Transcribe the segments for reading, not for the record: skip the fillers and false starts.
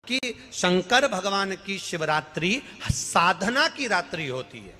कि शंकर भगवान की शिवरात्रि साधना की रात्रि होती है।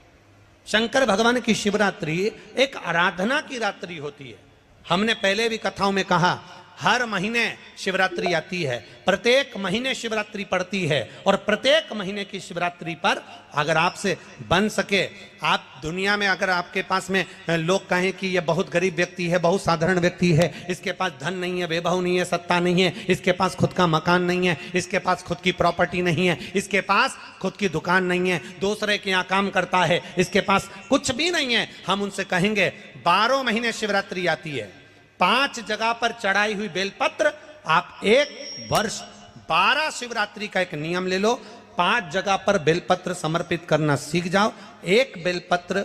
शंकर भगवान की शिवरात्रि एक आराधना की रात्रि होती है। हमने पहले भी कथाओं में कहा, हर महीने शिवरात्रि आती है, प्रत्येक महीने शिवरात्रि पड़ती है, और प्रत्येक महीने की शिवरात्रि पर अगर आपसे बन सके, आप दुनिया में अगर आपके पास में लोग कहें कि ये बहुत गरीब व्यक्ति है, बहुत साधारण व्यक्ति है, इसके पास धन नहीं है, वैभव नहीं है, सत्ता नहीं है, इसके पास खुद का मकान नहीं है, इसके पास खुद की प्रॉपर्टी नहीं है, इसके पास खुद की दुकान नहीं है, दूसरे के यहाँ काम करता है, इसके पास कुछ भी नहीं है, हम उनसे कहेंगे 12 महीने शिवरात्रि आती है, 5 जगह पर चढ़ाई हुई बेलपत्र, आप एक वर्ष 12 शिवरात्रि का एक नियम ले लो, 5 जगह पर बेलपत्र समर्पित करना सीख जाओ। एक बेलपत्र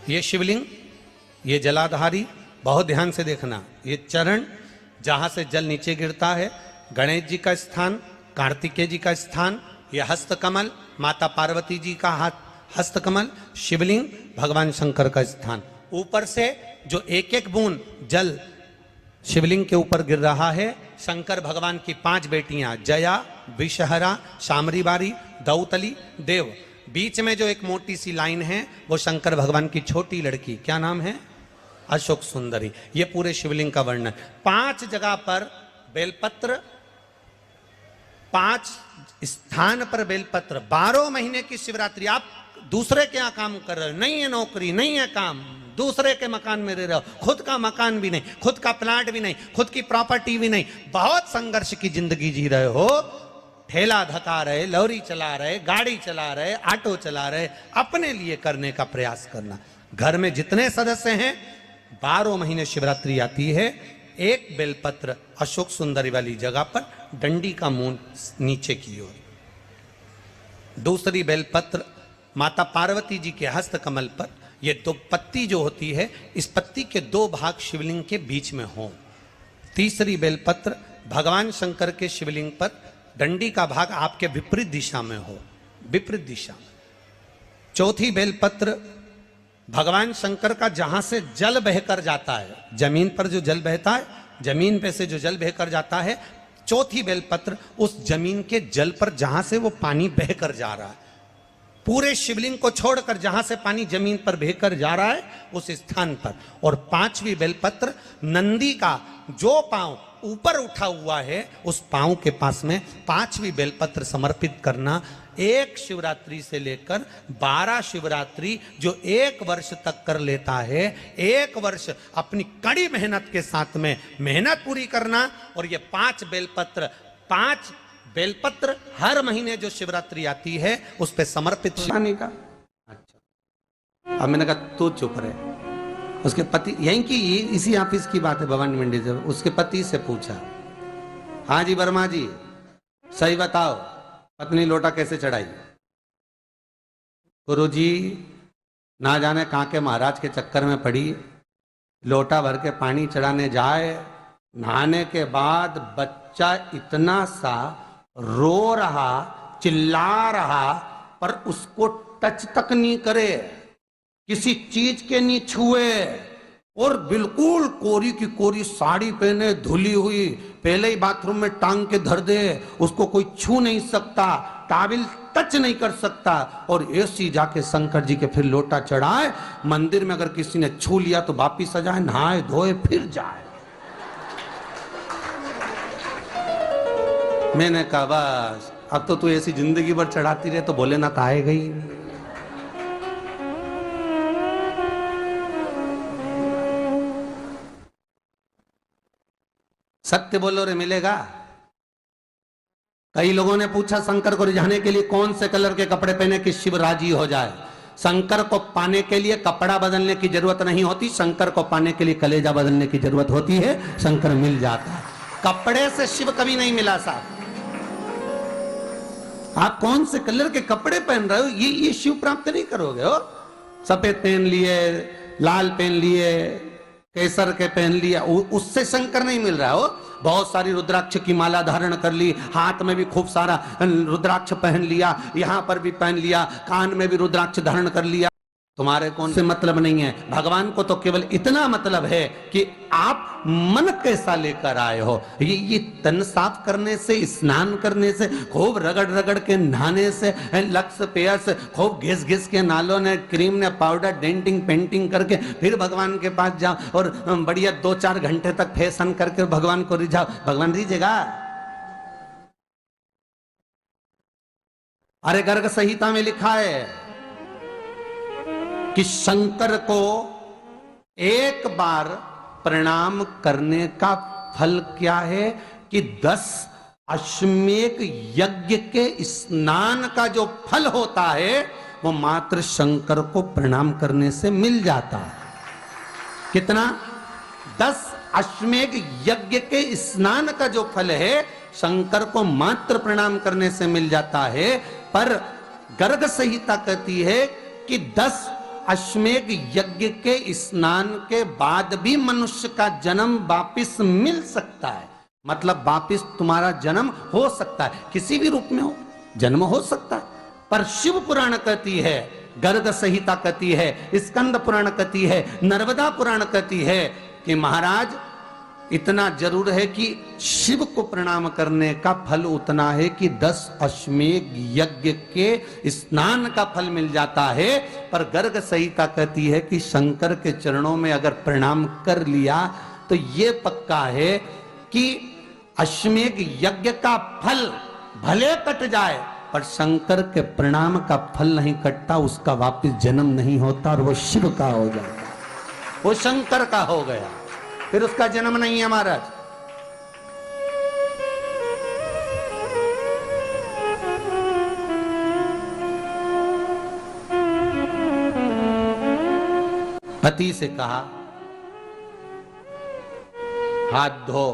ये शिवलिंग, ये जलाधारी, बहुत ध्यान से देखना, ये चरण जहां से जल नीचे गिरता है, गणेश जी का स्थान, कार्तिकेय जी का स्थान, ये हस्तकमल माता पार्वती जी का हाथ हस्तकमल, शिवलिंग भगवान शंकर का स्थान। ऊपर से जो एक एक बूंद जल शिवलिंग के ऊपर गिर रहा है, शंकर भगवान की 5 बेटियां जया, विषहरा, शामरीबारी, दौतली, देव, बीच में जो एक मोटी सी लाइन है वो शंकर भगवान की छोटी लड़की, क्या नाम है, अशोक सुंदरी। ये पूरे शिवलिंग का वर्णन। 5 जगह पर बेलपत्र, 5 स्थान पर बेलपत्र, 12 महीने की शिवरात्रि। आप दूसरे के यहाँ काम कर रहे हो, नहीं है नौकरी, नहीं है काम, दूसरे के मकान में रह रहे हो, खुद का मकान भी नहीं, खुद का प्लाट भी नहीं, खुद की प्रॉपर्टी भी नहीं, बहुत संघर्ष की जिंदगी जी रहे हो, ठेला धका रहे, लॉरी चला रहे, गाड़ी चला रहे, ऑटो चला रहे, अपने लिए करने का प्रयास करना। घर में जितने सदस्य हैं, 12 महीने शिवरात्रि आती है, एक बेलपत्र अशोक सुंदरी वाली जगह पर, डंडी का मुंह नीचे की ओर, दूसरी बेलपत्र माता पार्वती जी के हस्त कमल पर। ये 2 पत्ती जो होती है, इस पत्ती के 2 भाग शिवलिंग के बीच में हो। तीसरी बेलपत्र भगवान शंकर के शिवलिंग पर, डंडी का भाग आपके विपरीत दिशा में हो, विपरीत दिशा में। चौथी बेलपत्र भगवान शंकर का जहां से जल बहकर जाता है, जमीन पर जो जल बहता है, जमीन पे से जो जल बहकर जाता है, चौथी बेलपत्र उस जमीन के जल पर जहां से वो पानी बहकर जा रहा है, पूरे शिवलिंग को छोड़कर जहां से पानी जमीन पर बहकर जा रहा है उस स्थान पर। और 5वीं बेलपत्र नंदी का जो पांव ऊपर उठा हुआ है, उस पांव के पास में 5वीं बेलपत्र समर्पित करना। एक शिवरात्रि से लेकर 12 शिवरात्रि जो 1 वर्ष तक कर लेता है, 1 वर्ष अपनी कड़ी मेहनत के साथ में मेहनत पूरी करना। और ये 5 बेलपत्र, 5 बेलपत्र हर महीने जो शिवरात्रि आती है उस पे समर्पित करने का। अच्छा, अब मैंने कहा तू चुप रहे। उसके पति, यहीं की इसी ऑफिस की बात है, भवानी मंडी से, उसके पति से पूछा, हाँ जी वर्मा जी सही बताओ, पत्नी लोटा कैसे चढ़ाई? गुरुजी ना जाने कहाँ के महाराज के चक्कर में पड़ी, लोटा भर के पानी चढ़ाने जाए, नहाने के बाद बच्चा इतना सा रो रहा, चिल्ला रहा, पर उसको टच तक नहीं करे, किसी चीज के नहीं छुए, और बिल्कुल कोरी की कोरी साड़ी पहने, धुली हुई, पहले ही बाथरूम में टांग के धर दे, उसको कोई छू नहीं सकता, टाविल टच नहीं कर सकता, और ऐसी जाके शंकर जी के फिर लोटा चढ़ाए। मंदिर में अगर किसी ने छू लिया तो वापिस आ जाए, नहाए धोए फिर जाए। मैंने कहा बस अब तो तू ऐसी जिंदगी भर चढ़ाती रहे तो भोलेनाथ आएगा ही नहीं। सत्य बोलो रे मिलेगा। कई लोगों ने पूछा शंकर को रिझाने के लिए कौन से कलर के कपड़े पहने कि शिव राजी हो जाए। शंकर को पाने के लिए कपड़ा बदलने की जरूरत नहीं होती, शंकर को पाने के लिए कलेजा बदलने की जरूरत होती है, शंकर मिल जाता है। कपड़े से शिव कभी नहीं मिला साहब। आप कौन से कलर के कपड़े पहन रहे हो, ये शिव प्राप्त नहीं करोगे हो। सफेद पहन लिए, लाल पहन लिए, केसर के पहन लिया, उससे शंकर नहीं मिल रहा हो। बहुत सारी रुद्राक्ष की माला धारण कर ली, हाथ में भी खूब सारा रुद्राक्ष पहन लिया, यहाँ पर भी पहन लिया, कान में भी रुद्राक्ष धारण कर लिया। तुम्हारे कौन से मतलब नहीं है। भगवान को तो केवल इतना मतलब है कि आप मन कैसा लेकर आए हो। ये तन साफ करने से, स्नान करने से, खूब रगड़ रगड़ के नहाने से, लक्स पेय से, खूब घिस घिस के नालों ने, क्रीम ने, पाउडर, डेंटिंग पेंटिंग करके फिर भगवान के पास जाओ और बढ़िया 2-4 घंटे तक फैशन करके भगवान को रिझाओ। भगवान रिझेगा? अरे गर्ग संहिता में लिखा है कि शंकर को एक बार प्रणाम करने का फल क्या है कि 10 अश्वमेध यज्ञ के स्नान का जो फल होता है वो मात्र शंकर को प्रणाम करने से मिल जाता है। कितना? 10 अश्वमेध यज्ञ के स्नान का जो फल है शंकर को मात्र प्रणाम करने से मिल जाता है। पर गर्ग संहिता कहती है कि 10 अश्वमेध यज्ञ के स्नान के बाद भी मनुष्य का जन्म वापिस मिल सकता है। मतलब वापिस तुम्हारा जन्म हो सकता है, किसी भी रूप में हो, जन्म हो सकता है। पर शिव पुराण कहती है, गर्ग संहिता कहती है, स्कंद पुराण कहती है, नर्मदा पुराण कहती है कि महाराज इतना जरूर है कि शिव को प्रणाम करने का फल उतना है कि 10 अश्वमेध यज्ञ के स्नान का फल मिल जाता है। पर गर्ग संहिता कहती है कि शंकर के चरणों में अगर प्रणाम कर लिया तो ये पक्का है कि अश्वमेध यज्ञ का फल भले कट जाए पर शंकर के प्रणाम का फल नहीं कटता, उसका वापिस जन्म नहीं होता और वो शिव का हो जाता, वो शंकर का हो गया, फिर उसका जन्म नहीं है महाराज। पति से कहा हाथ धो,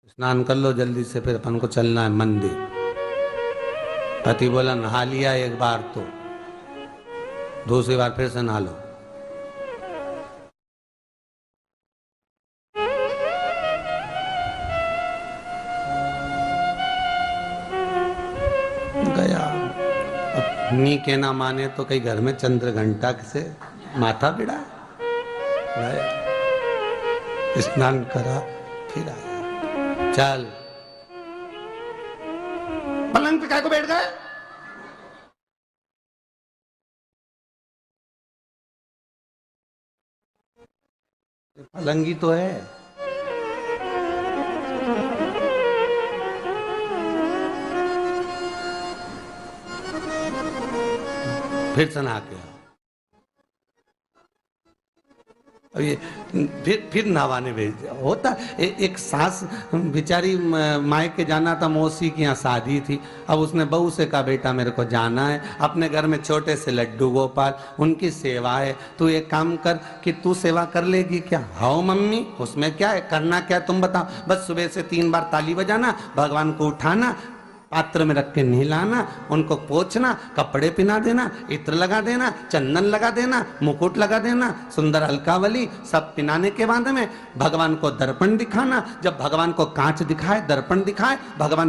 स्नान कर लो जल्दी से, फिर अपन को चलना है मंदिर। पति बोला नहा लिया एक बार तो दूसरी बार फिर से नहा लो। गया, अपनी के ना माने तो कई घर में चंद्र घंटा से माथा बिड़ा, गया स्नान करा फिर आया। चल पलंग पे काय को बैठ गए? पलंगी तो है। फिर से नहा के आओ। अब ये फिर नहावाने भेज दिया। होता एक सास बेचारी मायके जाना था, मौसी की यहाँ शादी थी। अब उसने बहू से कहा बेटा मेरे को जाना है, अपने घर में छोटे से लड्डू गोपाल, उनकी सेवा है, तू एक काम कर कि तू सेवा कर लेगी क्या? हाँ मम्मी, उसमें क्या है, करना क्या तुम बताओ। बस सुबह से 3 बार ताली बजाना, भगवान को उठाना, पात्र में रख के नहलाना, उनको पोंछना, कपड़े पहना देना, इत्र लगा देना, चंदन लगा देना, मुकुट लगा देना, सुंदर अलकावली सब पहनाने के बाद में भगवान को दर्पण दिखाना। जब भगवान को कांच दिखाए, दर्पण दिखाए, भगवान